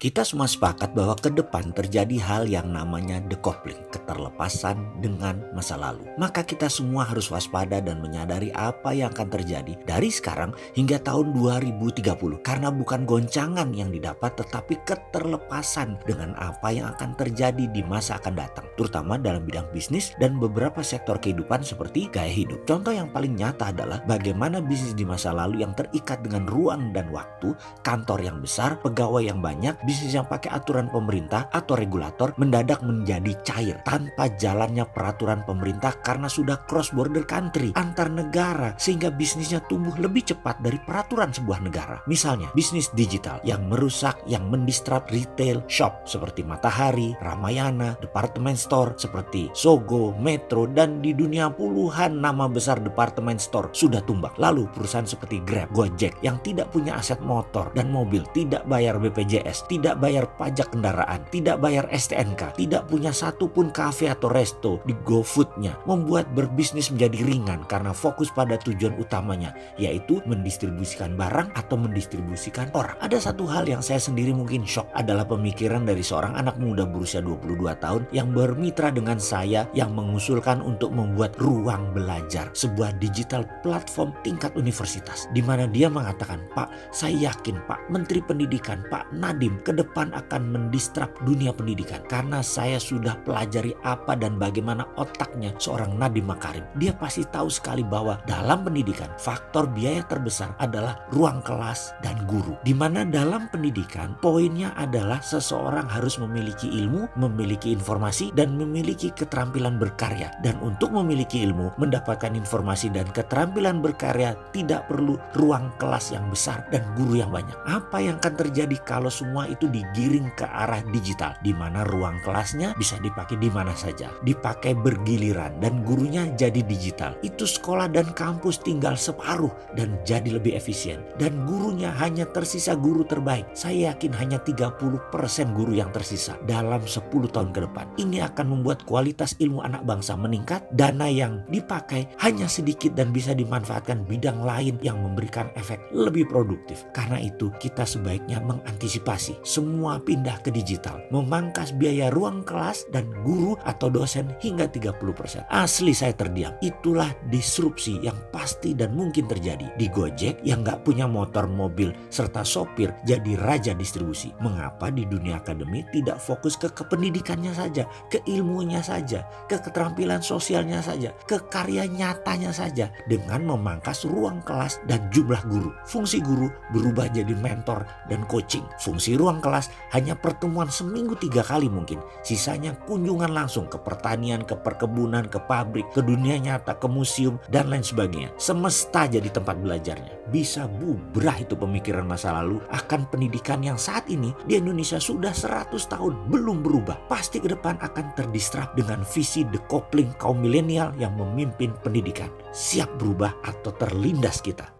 Kita semua sepakat bahwa ke depan terjadi hal yang namanya decoupling, keterlepasan dengan masa lalu. Maka kita semua harus waspada dan menyadari apa yang akan terjadi dari sekarang hingga tahun 2030. Karena bukan goncangan yang didapat tetapi keterlepasan dengan apa yang akan terjadi di masa akan datang. Terutama dalam bidang bisnis dan beberapa sektor kehidupan seperti gaya hidup. Contoh yang paling nyata adalah bagaimana bisnis di masa lalu yang terikat dengan ruang dan waktu, kantor yang besar, pegawai yang banyak, bisnis yang pakai aturan pemerintah atau regulator mendadak menjadi cair tanpa jalannya peraturan pemerintah karena sudah cross border country antar negara sehingga bisnisnya tumbuh lebih cepat dari peraturan sebuah negara. Misalnya bisnis digital yang merusak, yang mendistrap retail shop seperti Matahari, Ramayana, department store seperti Sogo, Metro, dan di dunia puluhan nama besar department store sudah tumbang. Lalu perusahaan seperti Grab, Gojek yang tidak punya aset motor dan mobil, tidak bayar BPJS, tidak bayar pajak kendaraan, tidak bayar STNK, tidak punya satupun kafe atau resto di GoFood-nya, membuat berbisnis menjadi ringan karena fokus pada tujuan utamanya, yaitu mendistribusikan barang atau mendistribusikan orang. Ada satu hal yang saya sendiri mungkin shock adalah pemikiran dari seorang anak muda berusia 22 tahun yang bermitra dengan saya yang mengusulkan untuk membuat Ruang Belajar, sebuah digital platform tingkat universitas, di mana dia mengatakan, "Pak, saya yakin Pak, Menteri Pendidikan, Pak Nadiem ke depan akan mendistrap dunia pendidikan karena saya sudah pelajari apa dan bagaimana otaknya seorang Nadiem Makarim. Dia pasti tahu sekali bahwa dalam pendidikan faktor biaya terbesar adalah ruang kelas dan guru. Di mana dalam pendidikan poinnya adalah seseorang harus memiliki ilmu, memiliki informasi dan memiliki keterampilan berkarya. Dan untuk memiliki ilmu, mendapatkan informasi dan keterampilan berkarya tidak perlu ruang kelas yang besar dan guru yang banyak. Apa yang akan terjadi kalau semua itu digiring ke arah digital, di mana ruang kelasnya bisa dipakai di mana saja, dipakai bergiliran dan gurunya jadi digital. Itu sekolah dan kampus tinggal separuh dan jadi lebih efisien. Dan gurunya hanya tersisa guru terbaik. Saya yakin hanya 30% guru yang tersisa dalam 10 tahun ke depan. Ini akan membuat kualitas ilmu anak bangsa meningkat, dana yang dipakai hanya sedikit dan bisa dimanfaatkan bidang lain yang memberikan efek lebih produktif. Karena itu kita sebaiknya mengantisipasi semua pindah ke digital, memangkas biaya ruang kelas dan guru atau dosen hingga 30%. Asli saya terdiam. Itulah disrupsi yang pasti dan mungkin terjadi. Di Gojek yang gak punya motor, mobil, serta sopir jadi raja distribusi. Mengapa di dunia akademik tidak fokus ke pendidikannya saja, ke ilmunya saja, ke keterampilan sosialnya saja, ke karya nyatanya saja dengan memangkas ruang kelas dan jumlah guru. Fungsi guru berubah jadi mentor dan coaching. Fungsi ruang kelas hanya pertemuan seminggu 3 kali mungkin. Sisanya kunjungan langsung ke pertanian, ke perkebunan, ke pabrik, ke dunia nyata, ke museum, dan lain sebagainya. Semesta jadi tempat belajarnya. Bisa bubrah itu pemikiran masa lalu akan pendidikan yang saat ini di Indonesia sudah 100 tahun belum berubah. Pasti ke depan akan terdistrap dengan visi decoupling kaum milenial yang memimpin pendidikan. Siap berubah atau terlindas kita?